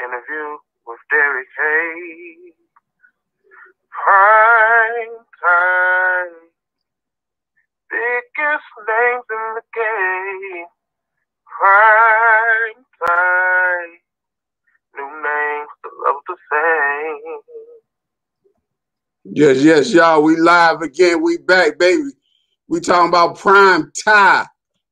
Interview with Derrick Hayes. Prime time. Biggest names in the game. Prime time. New names to love the same. Yes, y'all. We live again. We back, baby. We talking about prime time.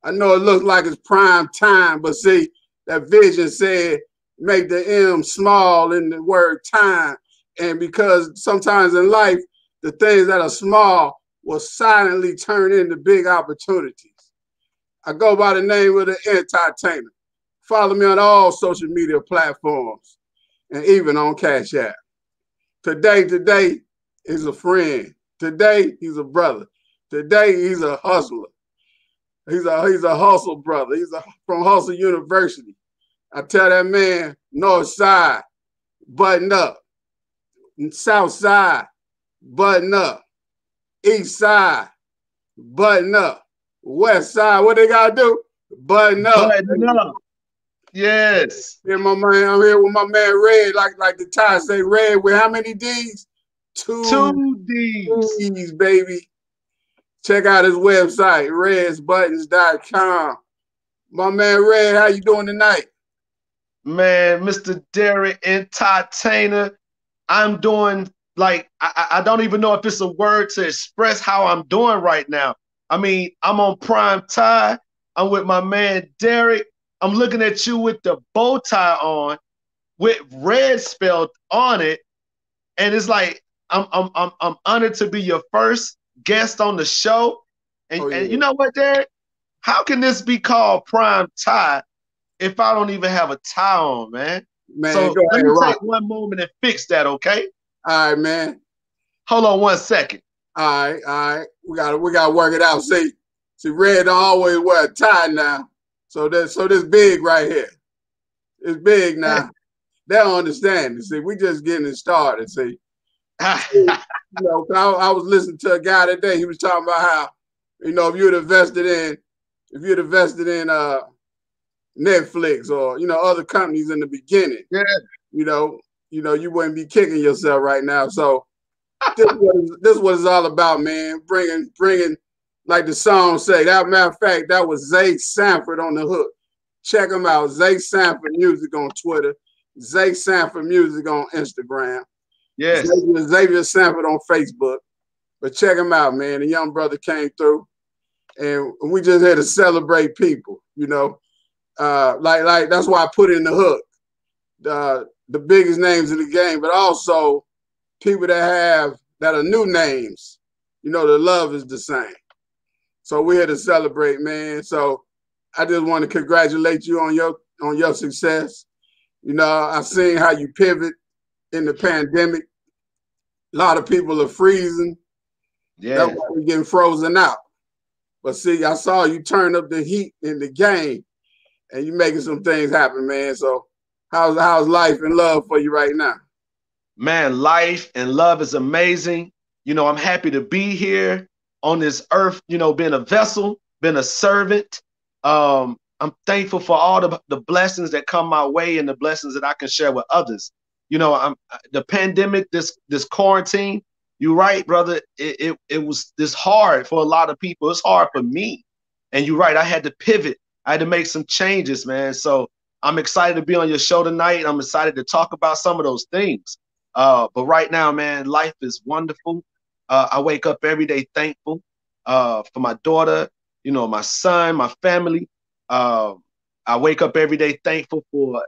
I know it looks like it's prime time, but see, that vision said make the M small in the word time. And because sometimes in life, the things that are small will silently turn into big opportunities. I go by the name of the Entertainer. Follow me on all social media platforms and even on Cash App. Today is a friend. Today, he's a brother. Today, he's a hustler. He's a hustle brother. He's from Hustle University. I tell that man, North Side, button up. South Side, button up. East Side, button up. West Side, what they got to do? Button up. Button up. Yes. Here, my man, I'm here with my man Red, like the tie say, Red with how many D's? Two D's, baby. Check out his website, redsbuttons.com. My man Red, how you doing tonight? Man, Mr. Derrick Entertainer, I'm doing like, I don't even know if it's a word to express how I'm doing right now. I mean, I'm on prime time. I'm with my man Derrick. I'm looking at you with the bow tie on, with red spelled on it, and it's like I'm honored to be your first guest on the show. And, and you know what, Derrick? How can this be called prime tie if I don't even have a tie on, man? So let me take one moment and fix that, okay? All right, man. Hold on 1 second. All right. We gotta work it out. See, Red don't always wear a tie now. So this big right here. It's big now. They don't understand it. See, we just getting it started. See. You know, I was listening to a guy today. He was talking about how, you know, if you'd invested in Netflix or, you know, other companies in the beginning, you know, you wouldn't be kicking yourself right now. So this is what it's all about, man. Bringing, like the song say. That matter of fact, that was Zay Sanford on the hook. Check him out, Zay Sanford Music on Twitter, Zay Sanford Music on Instagram. Yes. Xavier Sanford on Facebook. But check him out, man. The young brother came through, and we just had to celebrate people, you know. Like that's why I put in the hook. The biggest names in the game, but also people that are new names. You know, the love is the same. So we're here to celebrate, man. So I just want to congratulate you on your success. You know, I've seen how you pivot in the pandemic. A lot of people are freezing. Yeah. That's why we're getting frozen out. But see, I saw you turn up the heat in the game and you making some things happen, man. So how's life and love for you right now? Man, life and love is amazing. You know, I'm happy to be here on this earth, you know, being a vessel, being a servant. I'm thankful for all the blessings that come my way and the blessings that I can share with others. You know, the pandemic, this quarantine, you're right, brother. It was this hard for a lot of people. It's hard for me. And you're right, I had to pivot. I had to make some changes, man. So I'm excited to be on your show tonight. I'm excited to talk about some of those things. But right now, man, life is wonderful. I wake up every day thankful for my daughter, you know, my son, my family. I wake up every day thankful for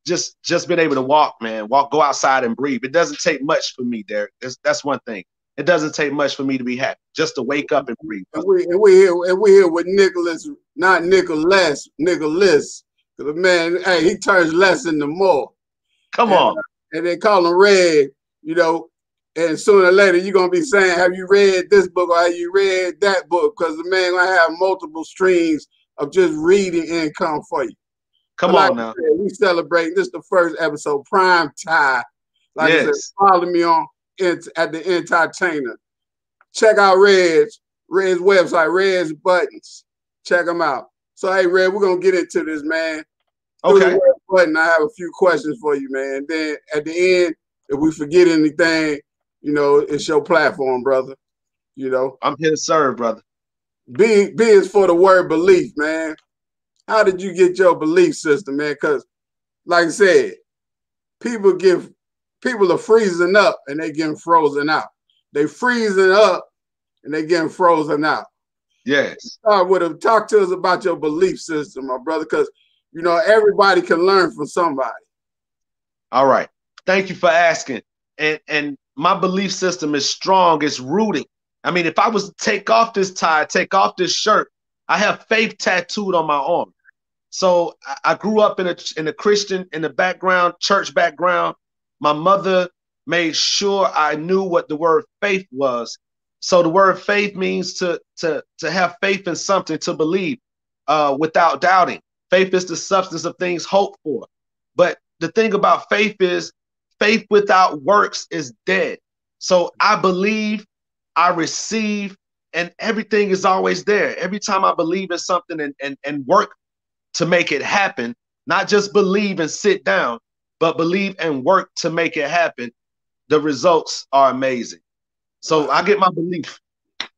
just being able to walk, man. Go outside and breathe. It doesn't take much for me, Derrick. That's one thing. It doesn't take much for me to be happy, just to wake up and breathe. And we here with Nicholas, not Nicholas. Because the man, hey, he turns less into more. Come on. And they call him Red, you know. And sooner or later, you're going to be saying, have you read this book or have you read that book? Because the man going to have multiple streams of just reading income for you. Come on now. We celebrate. This is the first episode, prime time. Like I said, follow me on at the Entertainer. Check out Red's website, Red's Buttons. Check them out. So, hey, Red, we're going to get into this, man. Okay. button, I have a few questions for you, man. And then at the end, if we forget anything, you know, it's your platform, brother. You know, I'm here to serve, brother. B is for the word belief, man. How did you get your belief system, man? Because, like I said, people are freezing up and they getting frozen out. They freezing up and they getting frozen out. Yes. Talk to us about your belief system, my brother, because you know everybody can learn from somebody. All right. Thank you for asking. And my belief system is strong. It's rooting. I mean, if I was to take off this tie, take off this shirt, I have faith tattooed on my arm. So I grew up in a Christian, in the background, church background. My mother made sure I knew what the word faith was. So the word faith means to have faith in something, to believe without doubting. Faith is the substance of things hoped for. But the thing about faith is faith without works is dead. So I believe, I receive, and everything is always there. Every time I believe in something and work to make it happen, not just believe and sit down, but believe and work to make it happen, the results are amazing. So I get my belief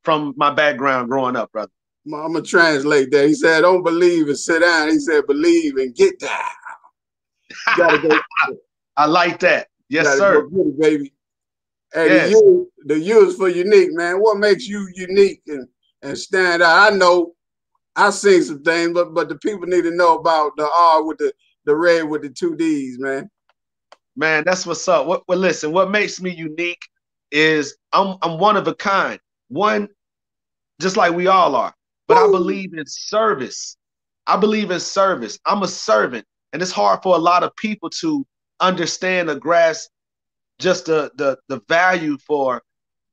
from my background growing up, brother. I'm going to translate that. He said, don't believe and sit down. He said, believe and get down. You gotta go. I like that. Yes, sir. Go get it, baby. Hey, yes. the U is for unique, man. What makes you unique and stand out? I know I seen some things, but the people need to know about the R with the red with the 2 D's, man. Man, that's what's up. Well, listen, what makes me unique is I'm one of a kind. One, just like we all are. But I believe in service. I believe in service. I'm a servant. And it's hard for a lot of people to understand or grasp just the value for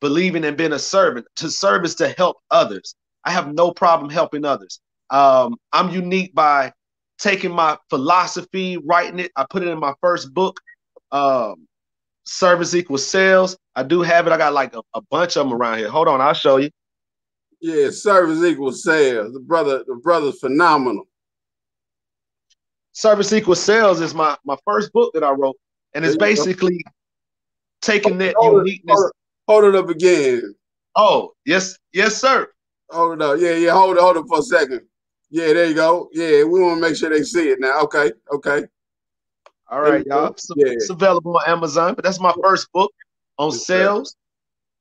believing and being a servant. To serve is to help others. I have no problem helping others. I'm unique by taking my philosophy, writing it. I put it in my first book, Service Equals Sales. I do have it. I got like a bunch of them around here. Hold on, I'll show you. Yeah, Service Equals Sales. The brother's phenomenal. Service Equals Sales is my first book that I wrote. And it's basically taking that uniqueness. Hold it up again. Oh, yes, sir. Hold it up. Yeah, hold it for a second. Yeah, there you go. Yeah, we want to make sure they see it now. Okay. All right, y'all. So it's available on Amazon, but that's my first book on sales.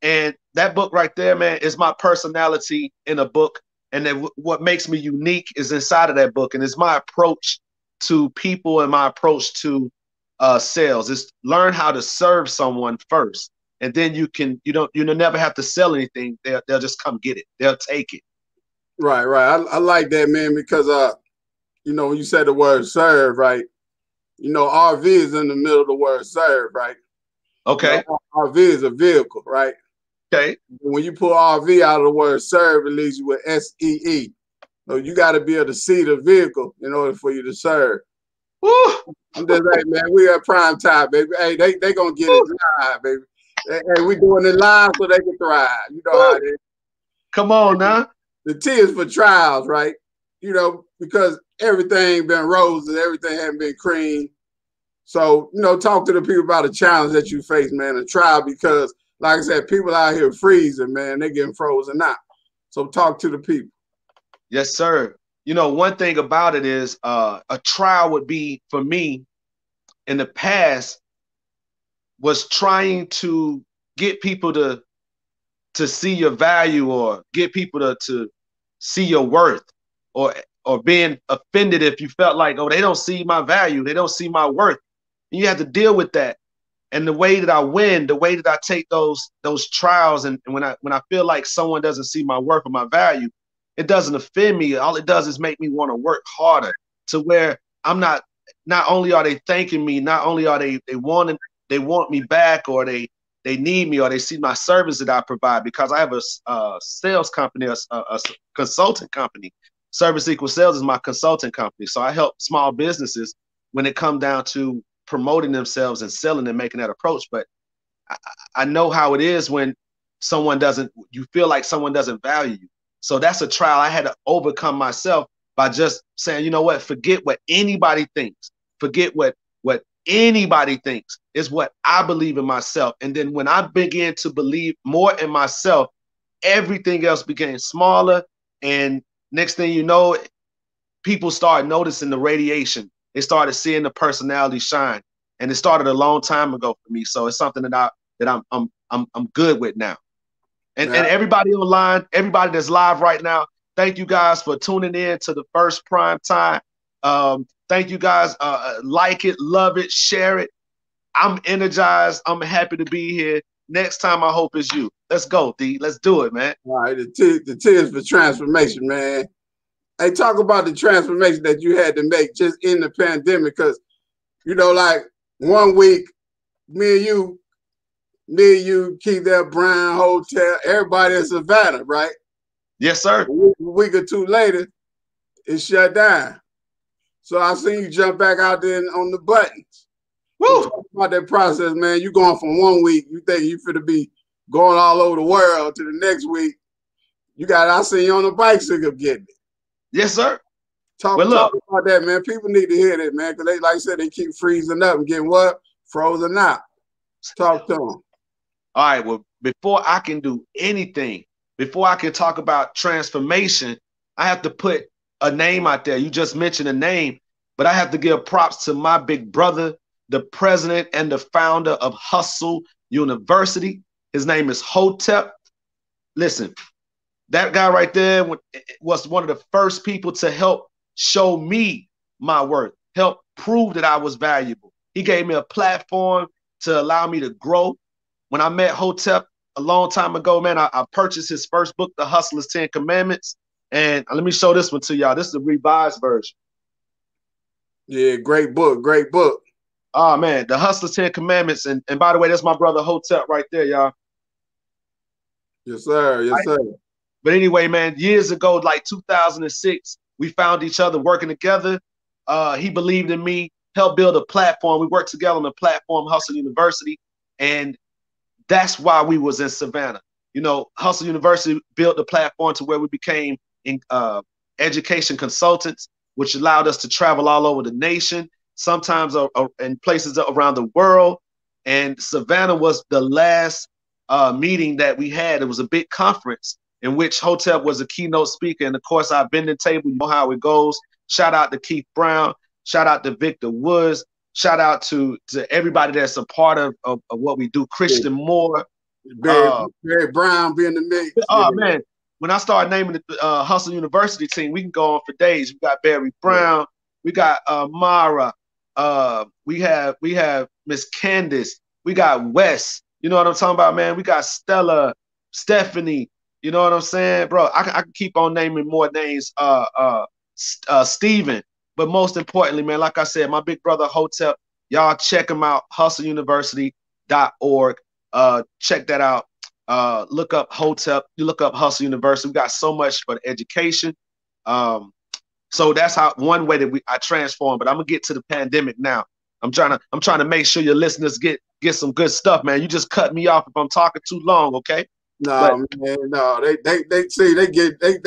And that book right there, man, is my personality in a book. And then what makes me unique is inside of that book. And it's my approach to people and my approach to sales. Is learn how to serve someone first. And then you never have to sell anything. They'll just come get it. They'll take it. Right. I like that, man, because you know, when you said the word serve, right? You know, RV is in the middle of the word serve, right? Okay. You know, RV is a vehicle, right? Okay. When you pull RV out of the word serve, it leaves you with SEE. So you got to be able to see the vehicle in order for you to serve. Woo! I'm just like, man, we at prime time, baby. Hey, they gonna get it live, baby. Hey, we doing it live so they can thrive. You know how it is. Come on now. The T is for trials, right? You know, because everything been roses, everything hasn't been cream. So, you know, talk to the people about the challenge that you face, man, a trial, because like I said, people out here freezing, man, they're getting frozen out. So talk to the people. Yes, sir. You know, one thing about it is a trial would be, for me, in the past, was trying to get people to see your value, or get people to see your worth, or being offended if you felt like, oh, they don't see my value, they don't see my worth. And you have to deal with that. And the way that I win, the way that I take those trials, and when I feel like someone doesn't see my worth or my value, it doesn't offend me. All it does is make me want to work harder, to where I'm not only are they thanking me, not only are they want me back, or they need me, or they see my service that I provide, because I have a sales company, a consulting company. Service Equals Sales is my consulting company. So I help small businesses when it comes down to promoting themselves and selling and making that approach. But I know how it is when you feel like someone doesn't value you. So that's a trial I had to overcome myself by just saying, you know what, forget what anybody thinks. forget what anybody thinks. It's what I believe in myself. And then when I began to believe more in myself, everything else became smaller. And next thing you know, people started noticing the radiation. They started seeing the personality shine. And it started a long time ago for me. So it's something that I'm good with now. And everybody online, everybody that's live right now, thank you guys for tuning in to the first prime time. Thank you guys. Like it, love it, share it. I'm energized. I'm happy to be here. Next time, I hope it's you. Let's go, D. Let's do it, man. All right, the T is for transformation, man. Hey, talk about the transformation that you had to make just in the pandemic, because, you know, like 1 week, me and you, Keith that Brown Hotel, everybody in Savannah, right? Yes, sir. A week or two later, it shut down. So I seen you jump back out there on the buttons. Woo! So talk about that process, man. You going from 1 week, you think you finna be going all over the world, to the next week, I seen you on a bicycle getting it. Yes, sir. Talk about that, man. People need to hear that, man, because they, like I said, they keep freezing up and getting what? Frozen out. Talk to them. All right, well, before I can do anything, before I can talk about transformation, I have to put a name out there. You just mentioned a name, but I have to give props to my big brother, the president and the founder of Hustle University. His name is Hotep. Listen, that guy right there was one of the first people to help show me my worth, help prove that I was valuable. He gave me a platform to allow me to grow. When I met Hotep a long time ago, man, I purchased his first book, The Hustler's 10 Commandments. And let me show this one to y'all. This is the revised version. Yeah, great book, great book. Oh, man, The Hustler's 10 Commandments. And by the way, that's my brother Hotep right there, y'all. Yes, sir. Yes, sir. But anyway, man, years ago, like 2006, we found each other working together. He believed in me, helped build a platform. We worked together on the platform, Hustle University. And that's why we was in Savannah. You know, Hustle University built the platform to where we became education consultants, which allowed us to travel all over the nation, sometimes in places around the world. And Savannah was the last meeting that we had. It was a big conference in which Hotep was a keynote speaker. And of course, our bending table, you know how it goes. Shout out to Keith Brown. Shout out to Victor Woods. Shout out to everybody that's a part of what we do. Christian Moore. Barry Brown being the mix. Oh, man. When I started naming the Hustle University team, we can go on for days. We got Barry Brown. We got Mara. We have Miss Candace. We got Wes. You know what I'm talking about, man? We got Stella, Stephanie. You know what I'm saying? Bro, I can keep on naming more names. Steven. But most importantly, man, like I said, my big brother Hotep, y'all check him out, hustleuniversity.org. Check that out. Look up Hotep. You look up Hustle University. We got so much for the education. So that's how one way that I transform. But I'm gonna get to the pandemic now. I'm trying to make sure your listeners get some good stuff, man. You just cut me off if I'm talking too long, okay? No, man, no. They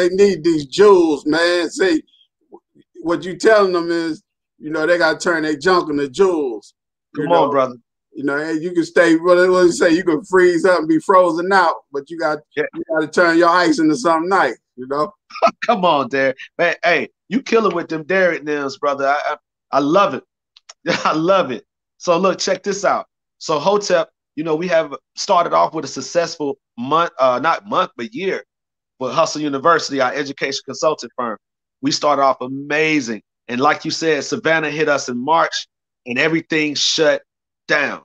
need these jewels, man. See, what you telling them is, you know, they gotta turn their junk into jewels. Come on, brother. You know, you can stay. What do say? You can freeze up and be frozen out, but you got to turn your ice into something nice. You know. Come on, Derrick. Man, hey, you killing with them Derricknyms, brother. I love it. I love it. So look, check this out. So Hotep, you know, we have started off with a successful year for Hustle University, our education consulting firm. We started off amazing. And like you said, Savannah hit us in March and everything shut down.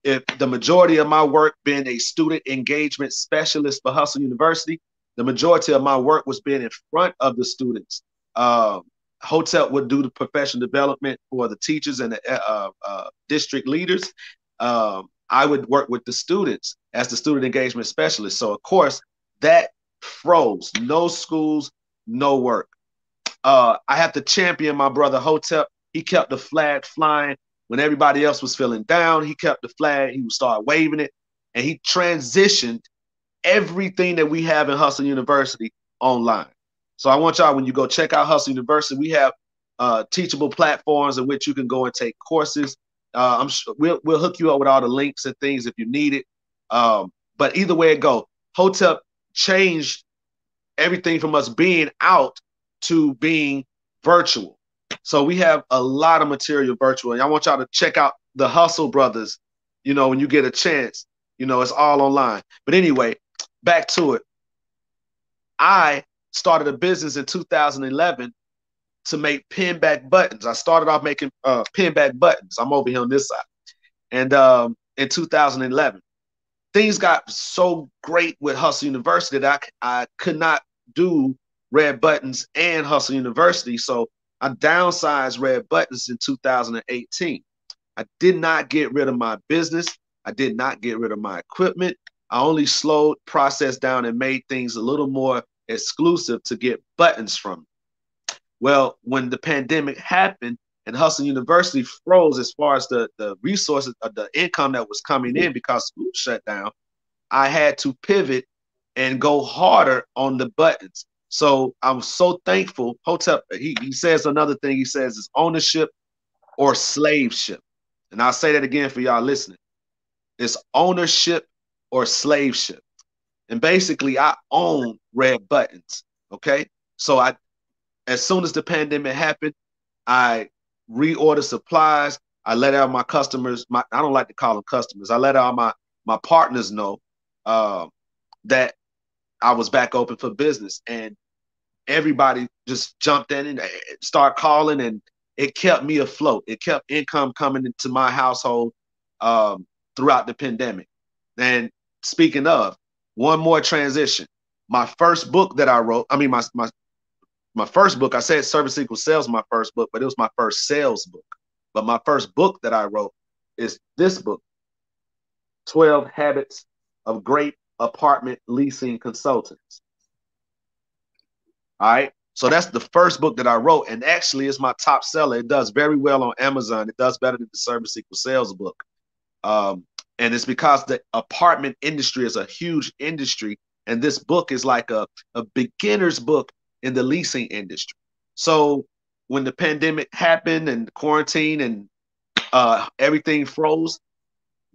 If the majority of my work being a student engagement specialist for Hustle University, the majority of my work was being in front of the students. Hotep would do the professional development for the teachers and the district leaders. I would work with the students as the student engagement specialist. So of course that froze. No schools, no work. I have to champion my brother Hotep. He kept the flag flying when everybody else was feeling down. He kept the flag. He would start waving it, and he transitioned everything that we have in Hustle University online. So I want y'all, when you go check out Hustle University, we have teachable platforms in which you can go and take courses. I'm sure we'll hook you up with all the links and things if you need it. But either way it go, Hotep changed everything from us being out to being virtual. So we have a lot of material virtual, and I want y'all to check out the Hustle Brothers. You know, when you get a chance, you know, it's all online. But anyway, back to it. I started a business in 2011 to make pin back buttons. I started off making pin back buttons. I'm over here on this side. And in 2011, things got so great with Hustle University that I could not do Red Buttons and Hustle University. So I downsized Red Buttons in 2018. I did not get rid of my business. I did not get rid of my equipment. I only slowed, processed down, and made things a little more exclusive to get buttons from. Well, when the pandemic happened and Hustle University froze as far as the resources of the income that was coming in because school shut down, I had to pivot and go harder on the buttons. So I'm so thankful. Hotep, he says another thing. He says it's ownership or slaveship. And I'll say that again for y'all listening. It's ownership or slaveship. And basically, I own Red Buttons. Okay. So as soon as the pandemic happened, I reordered supplies. I let out my customers. I don't like to call them customers. I let out my partners know that I was back open for business, and everybody just jumped in and started calling, and it kept me afloat. It kept income coming into my household throughout the pandemic. And speaking of, one more transition. My first book that I wrote, I mean, my first book, I said Service Equals Sales, my first book, but it was my first sales book. But my first book that I wrote is this book, 12 Habits of Great Apartment Leasing Consultants. All right. So that's the first book that I wrote. And actually, it's my top seller. It does very well on Amazon. It does better than the Service Equals Sales book. And it's because the apartment industry is a huge industry. And this book is like a beginner's book in the leasing industry. So when the pandemic happened and quarantine and everything froze,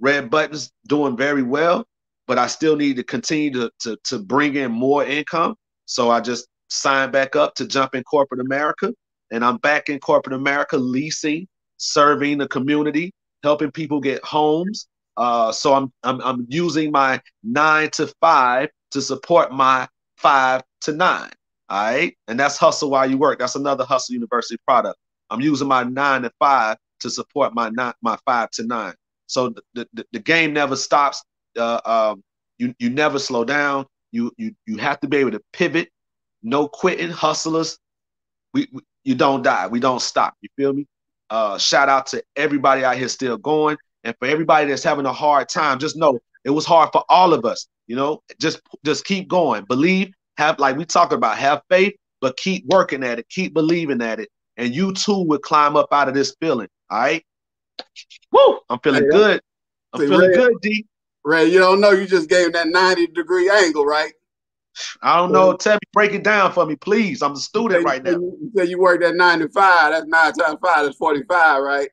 Red Buttons doing very well, but I still need to continue to bring in more income. So I just signed back up to jump in corporate America, and I'm back in corporate America, leasing, serving the community, helping people get homes. So I'm using my 9 to 5 to support my 5 to 9. All right. And that's Hustle While You Work. That's another Hustle University product. I'm using my 9 to 5 to support my 5 to 9. So the game never stops. You never slow down. You have to be able to pivot. No quitting. Hustlers. You don't die. We don't stop. You feel me? Shout out to everybody out here still going. And for everybody that's having a hard time, just know it was hard for all of us. You know, just keep going. Believe. Have, like we talk about, have faith, but keep working at it, keep believing at it, and you too will climb up out of this feeling. All right. Woo! I'm feeling good. I'm feeling good, D. Ray, you don't know you just gave that 90-degree angle, right? I don't know. Tell me, break it down for me, please. I'm a student right now. You said you worked at 9 to 5. That's 9 times 5. That's 45, right?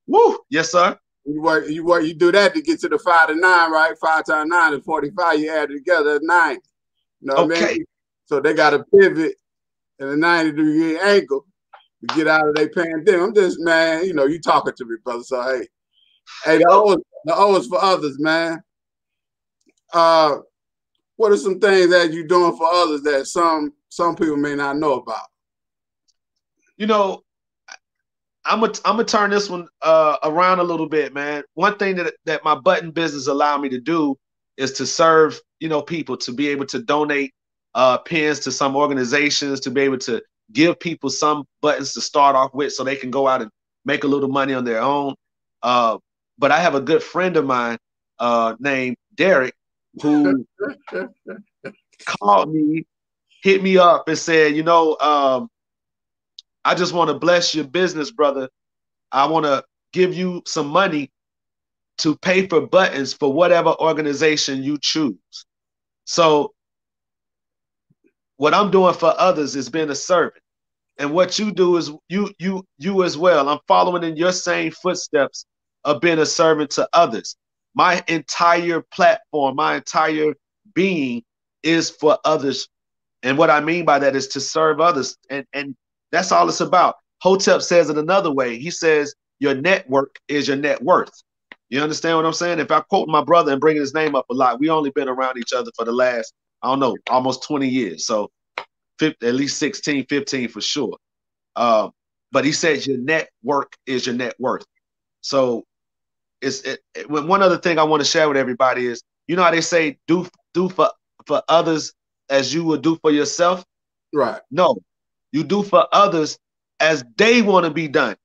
Woo! Yes, sir. You do that to get to the 5 to 9, right? 5 times 9 is 45. You add it together, that's 9. You know what I mean? So they got to pivot at a 90-degree angle to get out of their pandemic. I'm just, man, you know, you talking to me, brother. So, hey, the O is for others, man. What are some things that you're doing for others that some people may not know about? You know, I'm gonna turn this one around a little bit, man. One thing that my button business allowed me to do is to serve, you know, people, to be able to donate pins to some organizations, to be able to give people some buttons to start off with so they can go out and make a little money on their own. But I have a good friend of mine named Derrick who called me, hit me up and said, you know, I just want to bless your business, brother. I want to give you some money to pay for buttons for whatever organization you choose. So what I'm doing for others is being a servant. And what you do is you as well. I'm following in your same footsteps of being a servant to others. My entire platform, my entire being is for others. And what I mean by that is to serve others. And that's all it's about. Hotep says it another way. He says your network is your net worth. You understand what I'm saying? If I quote my brother and bring his name up a lot, we only been around each other for the last, I don't know, almost 20 years. So at least 16, 15 for sure. But he says your network is your net worth. So one other thing I want to share with everybody is, you know how they say do for others as you would do for yourself? Right. No, you do for others as they want to be done.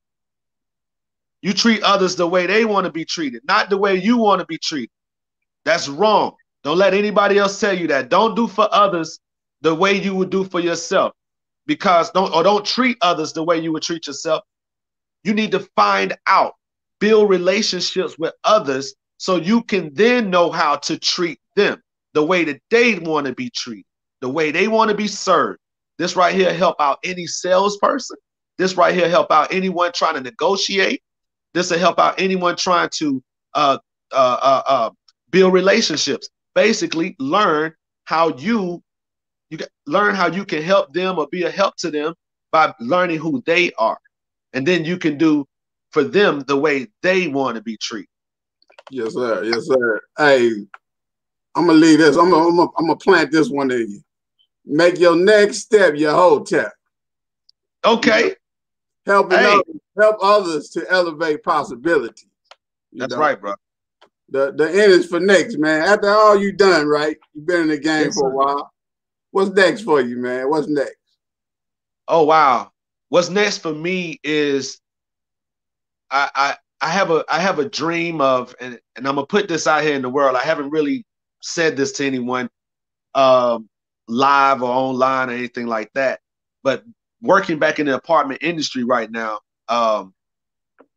You treat others the way they want to be treated, not the way you want to be treated. That's wrong. Don't let anybody else tell you that. Don't do for others the way you would do for yourself, because don't treat others the way you would treat yourself. You need to find out, build relationships with others so you can then know how to treat them the way that they want to be treated, the way they want to be served. This right here help out any salesperson. This right here help out anyone trying to negotiate. This will help out anyone trying to build relationships. Basically, learn how you can help them or be a help to them by learning who they are, and then you can do for them the way they want to be treated. Yes, sir. Yes, sir. Hey, I'm gonna leave this. I'm gonna plant this one in you. Make your next step your Hotep. Okay. Help others to elevate possibilities. That's right, bro. The end is for next, man. After all you done, right? You've been in the game for a while. What's next for you, man? What's next? Oh wow. What's next for me is I have a dream of, and I'm gonna put this out here in the world. I haven't really said this to anyone live or online or anything like that. But working back in the apartment industry right now, I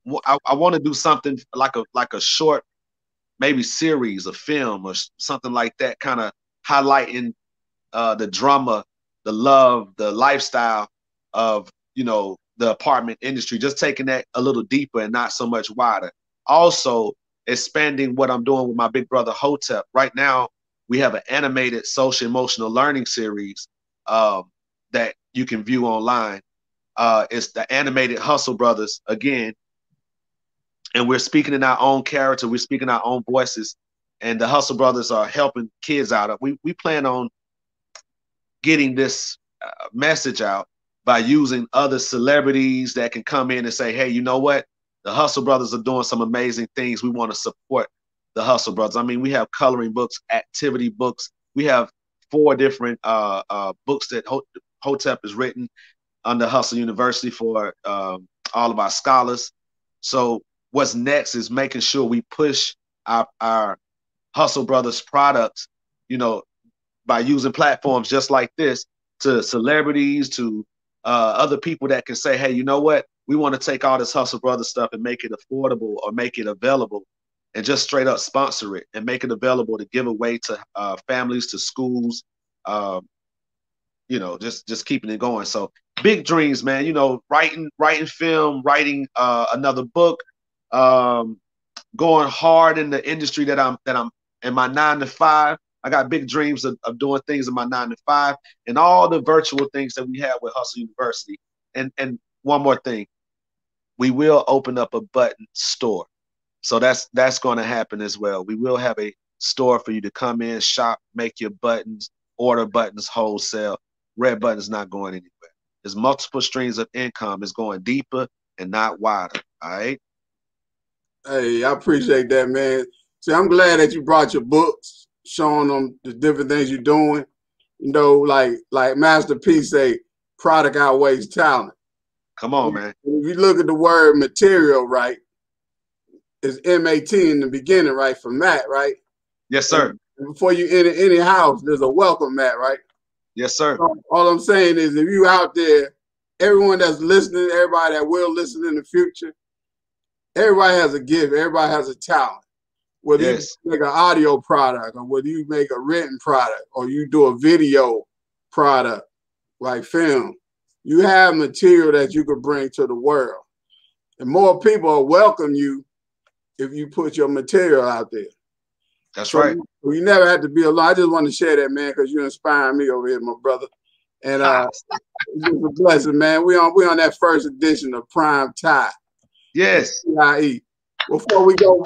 want to do something like a short, maybe series, a film or something like that, kind of highlighting the drama, the love, the lifestyle of, you know, the apartment industry, just taking that a little deeper and not so much wider. Also expanding what I'm doing with my big brother Hotep. Right now, we have an animated social emotional learning series that you can view online. It's the animated Hustle Brothers again. And we're speaking in our own character. We're speaking our own voices. And the Hustle Brothers are helping kids out. We plan on getting this message out by using other celebrities that can come in and say, hey, you know what? The Hustle Brothers are doing some amazing things. We want to support the Hustle Brothers. I mean, we have coloring books, activity books. We have 4 different books that Hotep has written under Hustle University for all of our scholars. So what's next is making sure we push our Hustle Brothers products, you know, by using platforms just like this to celebrities, to other people that can say, hey, you know what? We want to take all this Hustle Brothers stuff and make it affordable or make it available and just straight up sponsor it and make it available to give away to families, to schools, you know, just keeping it going. So big dreams, man, you know, writing film, writing another book, going hard in the industry that I'm in my 9 to 5. I got big dreams of doing things in my 9 to 5 and all the virtual things that we have with Hustle University. And one more thing, we will open up a button store. So that's going to happen as well. We will have a store for you to come in, shop, make your buttons, order buttons wholesale. Red Button's not going anywhere. There's multiple streams of income. It's going deeper and not wider. All right. Hey, I appreciate that, man. See, I'm glad that you brought your books, showing them the different things you're doing. You know, like Master P say, product outweighs talent. Come on, man. If you look at the word material, right, it's MAT in the beginning, right, for Matt, right? Yes, sir. And before you enter any house, there's a welcome mat, right? Yes, sir. So all I'm saying is, if you out there, everyone that's listening, everybody that will listen in the future, everybody has a gift. Everybody has a talent. Whether you make an audio product or whether you make a written product or you do a video product like film, You have material that you could bring to the world. And more people will welcome you if you put your material out there. That's right. You never have to be alone. I just want to share that, man, because you inspire me over here, my brother. And it's just a blessing, man. We on that first edition of Prime Time. Yes. TIE. Before we go,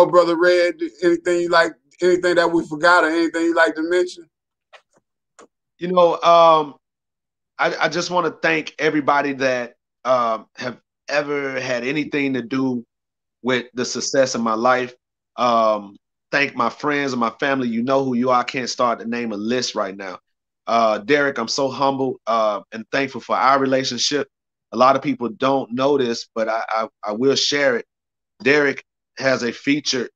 Brother Red, anything that we forgot or anything you like to mention? You know, I just want to thank everybody that have ever had anything to do with the success of my life. Thank my friends and my family. You know who you are. I can't start to name a list right now. Derrick, I'm so humble and thankful for our relationship. A lot of people don't know this, but I will share it. Derrick has a featured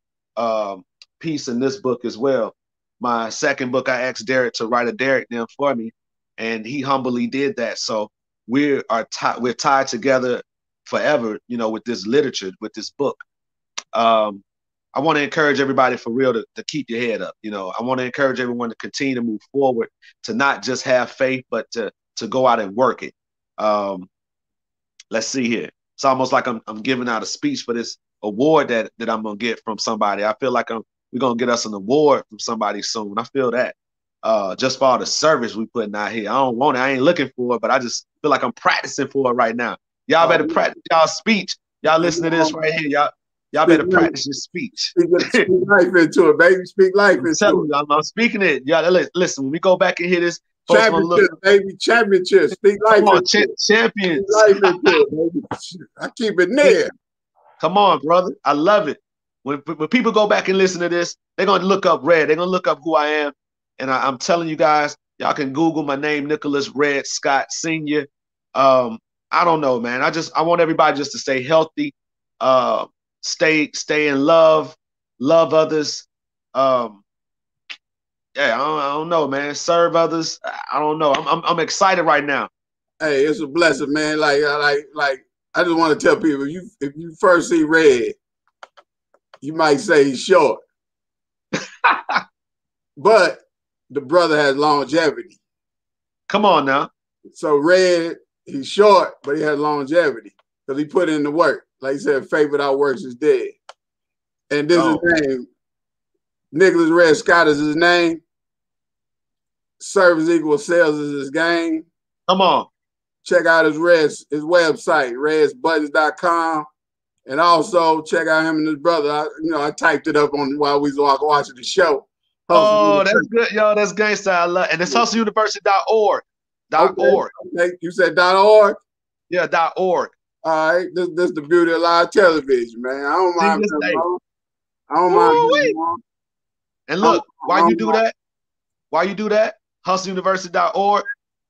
piece in this book as well. My second book, I asked Derrick to write a Derricknym for me, and he humbly did that. So we're tied together forever, you know, with this literature, with this book. I want to encourage everybody for real to keep your head up. You know, I want to encourage everyone to continue to move forward, to not just have faith, but to go out and work it. Let's see here. It's almost like I'm giving out a speech for this award that I'm gonna get from somebody. I feel like we're gonna get us an award from somebody soon. I feel that. Just for all the service we putting out here. I don't want it. I ain't looking for it, but I just feel like I'm practicing for it right now. Y'all better practice y'all speech. Y'all listen to this right here. Y'all better practice your speech. Speak life into it, baby. Speak life into it. I'm speaking it. Y'all listen, when we go back and hear this, championship, baby. Championship. Speak life into it. Champions. Speak life into it, baby. I keep it near. Come on, brother. I love it. When people go back and listen to this, they're going to look up Red. They're going to look up who I am. And I'm telling you guys, y'all can Google my name, Nicholas Red Scott Sr. I don't know, man. I want everybody just to stay healthy, stay in love others. Yeah, I don't know, man. Serve others. I don't know. I'm excited right now. Hey, it's a blessing, man. Like I just want to tell people, if you first see Red, you might say he's short. But the brother has longevity. Come on now. So Red, he's short, but he has longevity because he put in the work. Like he said, faith without works is dead. And this is his name. Nicholas Red Scott is his name. Service equals sales is his game. Come on. Check out his website, redsbuttons.com. And also check out him and his brother. I typed it up on while we was watching the show. Oh, that's good, yo. That's gangsta. I love, and it's hustleuniversity.org. .org. Okay. You said .org? Yeah, .org. All right. This is the beauty of live television, man. I don't mind. I don't mind. And look, why you do that? Hustleuniversity.org.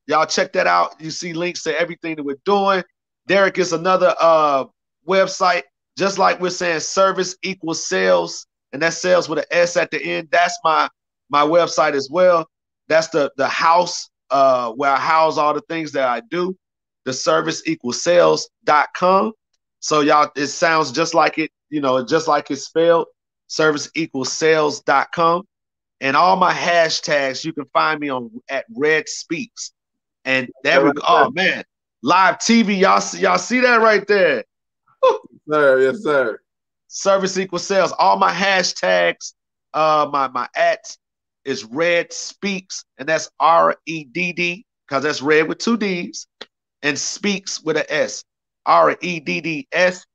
Y'all check that out. You see links to everything that we're doing. Derrick is another website, just like we're saying service equals sales, and that's sales with an S at the end. That's my website as well. That's the house where I house all the things that I do. The service equals sales.com. So y'all, it sounds just like it, just like it's spelled. Service equals sales.com. And all my hashtags, you can find me at Red Speaks. And there we go. Oh man, live TV. Y'all see that right there? Yes, sir. Service equals sales. All my hashtags, my @ is Red Speaks, and that's REDD, because that's red with 2 D's, and speaks with an S. REDDSPEAKS.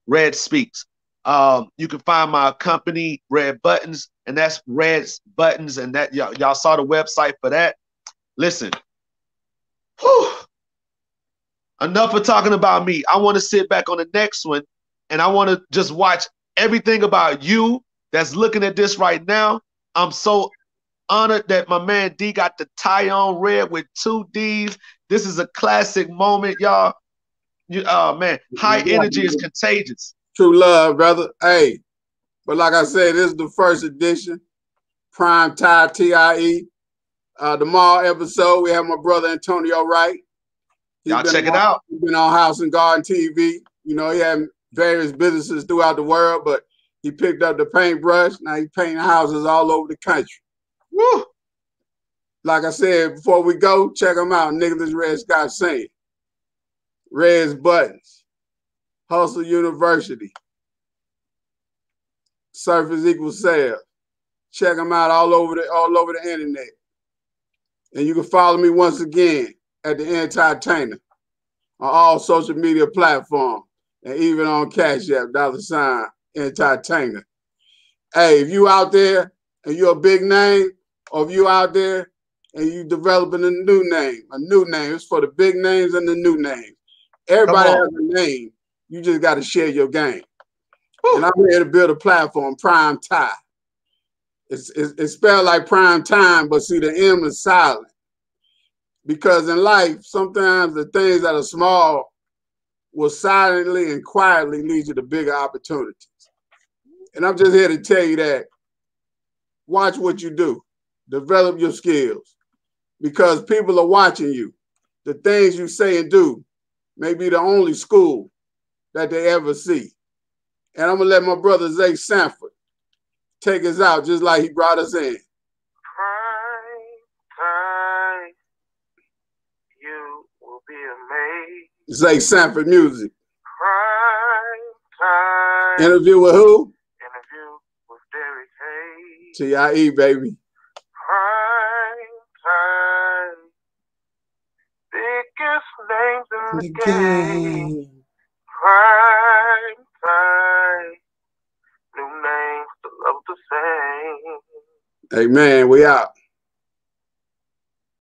Red Speaks. You can find my company, Red Buttons, and that's Red Buttons, and that y'all saw the website for that. Listen, enough of talking about me. I want to sit back on the next one, and I want to just watch everything about you that's looking at this right now. I'm so honored that my man D got the tie on red with 2 D's. This is a classic moment, y'all. Man, high energy is contagious. True love, brother. Hey, but like I said, this is the first edition, Prime Time TIE. Tomorrow episode, we have my brother Antonio Wright. Y'all check it out. He's been on House and Garden TV. He had various businesses throughout the world, but he picked up the paintbrush. Now he's painting houses all over the country. Woo! Like I said, before we go, check them out. Nicholas Red Scott Singing, Red's Buttons, Hustle University, Surface Equals Sales. Check them out all over the internet. And you can follow me once again at the Entertainer on all social media platforms and even on Cash App, $ Entertainer. Hey, if you out there and you're a big name, or if you out there and you developing a new name. It's for the big names and the new names. Everybody has a name. You just got to share your game. Woo. And I'm here to build a platform, Prime Time. It's spelled like prime time, but see, the M is silent. Because in life, sometimes the things that are small will silently and quietly lead you to bigger opportunities. And I'm just here to tell you that watch what you do. Develop your skills. Because people are watching you. The things you say and do may be the only school that they ever see. And I'm going to let my brother Zay Sanford take us out just like he brought us in. Prime time, you will be amazed. Zay Sanford Music. Prime time. Interview with who? Interview with Derrick Hayes. TIE, baby. Prime time. Biggest names in the game. Prime time. New names, the love the same. Amen. We out.